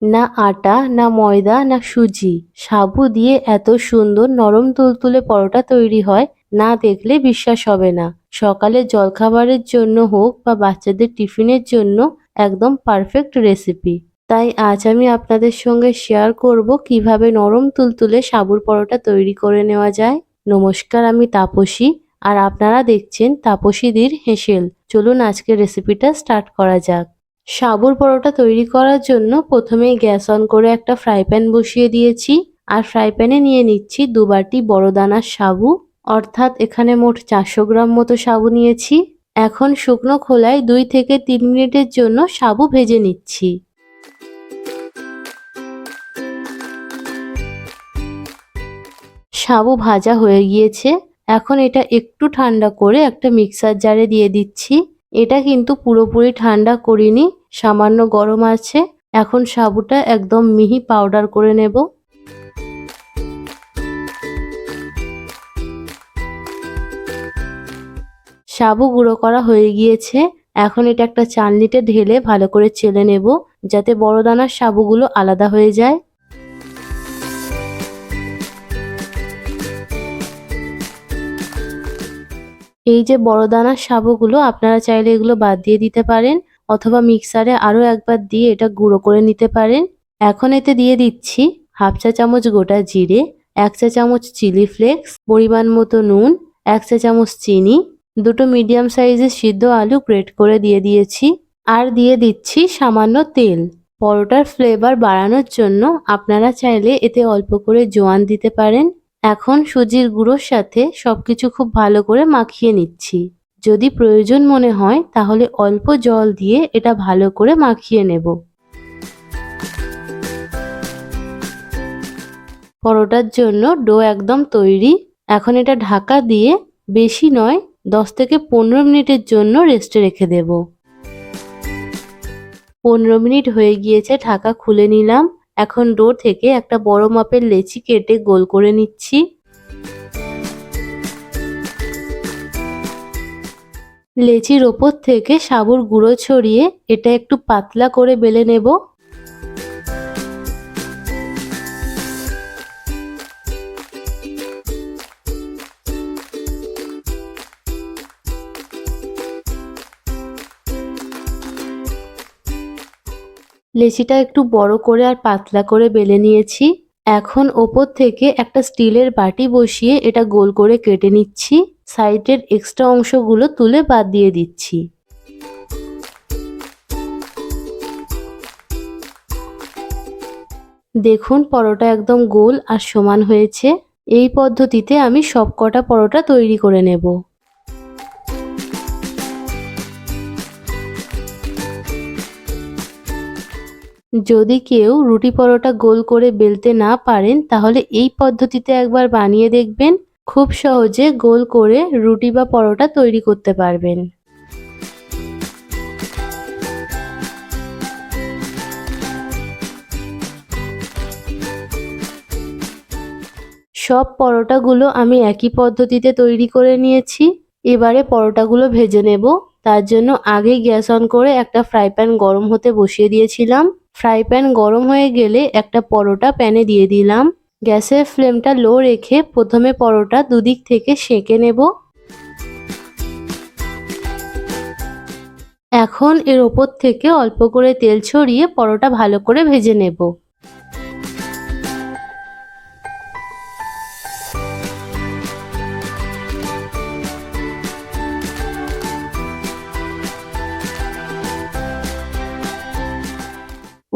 না আটা, না ময়দা, না সুজি, সাবু দিয়ে এত সুন্দর নরম তুলতুলে পরোটা তৈরি হয়, না দেখলে বিশ্বাস হবে না। সকালের জলখাবারের জন্য হোক বা বাচ্চাদের টিফিনের জন্য একদম পারফেক্ট রেসিপি। তাই আজ আমি আপনাদের সঙ্গে শেয়ার করব কিভাবে নরম তুলতুলে সাবুর পরোটা তৈরি করে নেওয়া যায়। নমস্কার, আমি তাপসী আর আপনারা দেখছেন তাপসীদির হেসেল। চলুন আজকের রেসিপিটা স্টার্ট করা যাক। সাবুর পরোটা তৈরি করার জন্য প্রথমেই গ্যাস অন করে একটা ফ্রাই প্যান বসিয়ে দিয়েছি আর ফ্রাই প্যানে নিয়ে নিচ্ছি 2 বাটি বড় দানার সাবু, অর্থাৎ এখানে মোট 400 গ্রাম মতো সাবু নিয়েছি। এখন শুকনো খোলায় 2 থেকে 3 মিনিটের জন্য সাবু ভেজে নিচ্ছি। সাবু ভাজা হয়ে গিয়েছে। এখন এটা একটু ঠান্ডা করে একটা মিক্সার জারে দিয়ে দিচ্ছি। এটা কিন্তু পুরোপুরি ঠান্ডা করিনি, সামান্য গরম আছে। এখন সাবুটা একদম মিহি পাউডার করে নেব। সাবু গুঁড়ো করা হয়ে গিয়েছে। এখন এটা একটা চালনিতে ঢেলে ভালো করে চেলে নেব, যাতে বড় দানার সাবুগুলো আলাদা হয়ে যায়। এই যে বড় দানার সাবুগুলো, আপনারা চাইলে এগুলো বাদ দিয়ে দিতে পারেন অথবা মিক্সারে আরও একবার দিয়ে এটা গুঁড়ো করে নিতে পারেন। এখন এতে দিয়ে দিচ্ছি হাফ চা চামচ গোটা জিরে, 1 চা চামচ চিলি ফ্লেক্স, পরিমাণ মতো নুন, 1 চা চামচ চিনি, 2টো মিডিয়াম সাইজের সিদ্ধ আলু গ্রেট করে দিয়ে দিয়েছি আর দিয়ে দিচ্ছি সামান্য তেল। পরোটার ফ্লেভার বাড়ানোর জন্য আপনারা চাইলে এতে অল্প করে জোয়ান দিতে পারেন। এখন সুজির গুঁড়োর সাথে সবকিছু খুব ভালো করে মাখিয়ে নিচ্ছি। যদি প্রয়োজন মনে হয় তাহলে অল্প জল দিয়ে এটা ভালো করে মাখিয়ে নেব। পরোটার জন্য ডো একদম তৈরি। এখন এটা ঢাকা দিয়ে বেশি নয় 10 থেকে 15 মিনিটের জন্য রেস্টে রেখে দেব। 15 মিনিট হয়ে গিয়েছে, ঢাকা খুলে নিলাম। এখন ডো থেকে একটা বড় মাপের লেচি কেটে গোল করে নিচ্ছি। লেচির ওপর থেকে সাবুর গুঁড়ো ছড়িয়ে এটা একটু পাতলা করে বেলে নেব। লেচিটা একটু বড় করে আর পাতলা করে বেলে নিয়েছি। এখন ওপর থেকে একটা স্টিলের বাটি বসিয়ে এটা গোল করে কেটে নিচ্ছি। সাইডের এক্সট্রা অংশগুলো তুলে বাদ দিয়ে দিচ্ছি। দেখুন পরোটা একদম গোল আর সমান হয়েছে। এই পদ্ধতিতে আমি সবকটা পরোটা তৈরি করে নেব। যদি কেউ রুটি পরোটা গোল করে বেলতে না পারেন তাহলে এই পদ্ধতিতে একবার বানিয়ে দেখবেন। খুব সহজে গোল করে রুটি বা পরোটা তৈরি করতে পারবেন। সব পরোটাগুলো আমি একই পদ্ধতিতে তৈরি করে নিয়েছি। এবারে পরোটাগুলো ভেজে নেব। তার জন্য আগেই গ্যাস অন করে একটা ফ্রাই প্যান গরম হতে বসিয়ে দিয়েছিলাম। ফ্রাই প্যান গরম হয়ে গেলে একটা পরোটা প্যানে দিয়ে দিলাম। গ্যাসের ফ্লেমটা লো রেখে প্রথমে পরোটা দুদিক থেকে সেঁকে নেব। এখন এর ওপর থেকে অল্প করে তেল ছড়িয়ে পরোটা ভালো করে ভেজে নেব।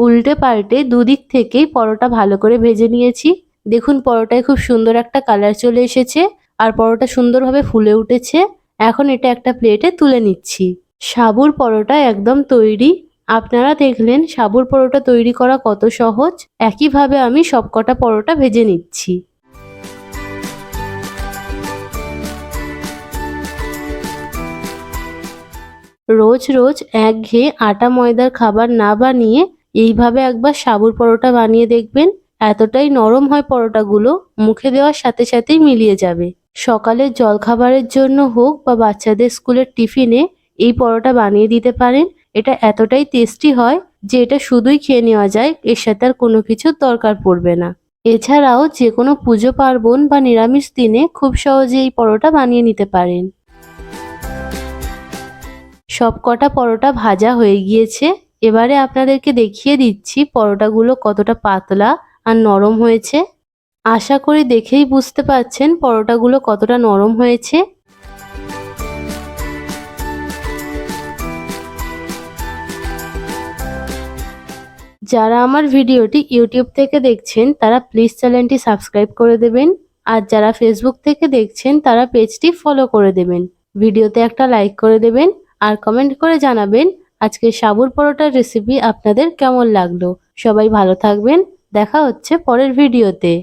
উল্টে পাল্টে দুদিক থেকেই পরোটা ভালো করে ভেজে নিয়েছি। দেখুন পরোটায় খুব সুন্দর একটা কালার চলে এসেছে আর পরোটা সুন্দরভাবে ফুলে উঠেছে। এখন এটা একটা প্লেটে তুলে নিচ্ছি। সাবুর পরোটা একদম তৈরি। আপনারা দেখলেন সাবুর পরোটা তৈরি করা কত সহজ। একইভাবে আমি সবকটা পরোটা ভেজে নিচ্ছি। রোজ রোজ একঘেয়ে আটা ময়দার খাবার না বানিয়ে এইভাবে একবার সাবুর পরোটা বানিয়ে দেখবেন। এতটাই নরম হয় পরোটাগুলো, মুখে দেওয়ার সাথে সাথেই মিলিয়ে যাবে। সকালের জলখাবারের জন্য হোক বা বাচ্চাদের স্কুলের টিফিনে এই পরোটা বানিয়ে দিতে পারেন। এটা এতটাই টেস্টি হয় যে এটা শুধুই খেয়ে নেওয়া যায়, এর সাথে আর কোনো কিছুর দরকার পড়বে না। এছাড়াও যে কোনো পুজো পার্বণ বা নিরামিষ দিনে খুব সহজে এই পরোটা বানিয়ে নিতে পারেন। সবকটা পরোটা ভাজা হয়ে গিয়েছে। এবারে আপনাদেরকে দেখিয়ে দিচ্ছি পরোটাগুলো কতটা পাতলা আর নরম হয়েছে। আশা করি দেখেই বুঝতে পারছেন পরোটাগুলো কতটা নরম হয়েছে। যারা আমার ভিডিওটি ইউটিউব থেকে দেখছেন তারা প্লিজ চ্যানেলটি সাবস্ক্রাইব করে দেবেন, আর যারা ফেসবুক থেকে দেখছেন তারা পেজটি ফলো করে দেবেন। ভিডিওতে একটা লাইক করে দেবেন আর কমেন্ট করে জানাবেন আজকের সাবুর পরোটার রেসিপি আপনাদের কেমন লাগলো। সবাই ভালো থাকবেন, দেখা হচ্ছে পরের ভিডিওতে।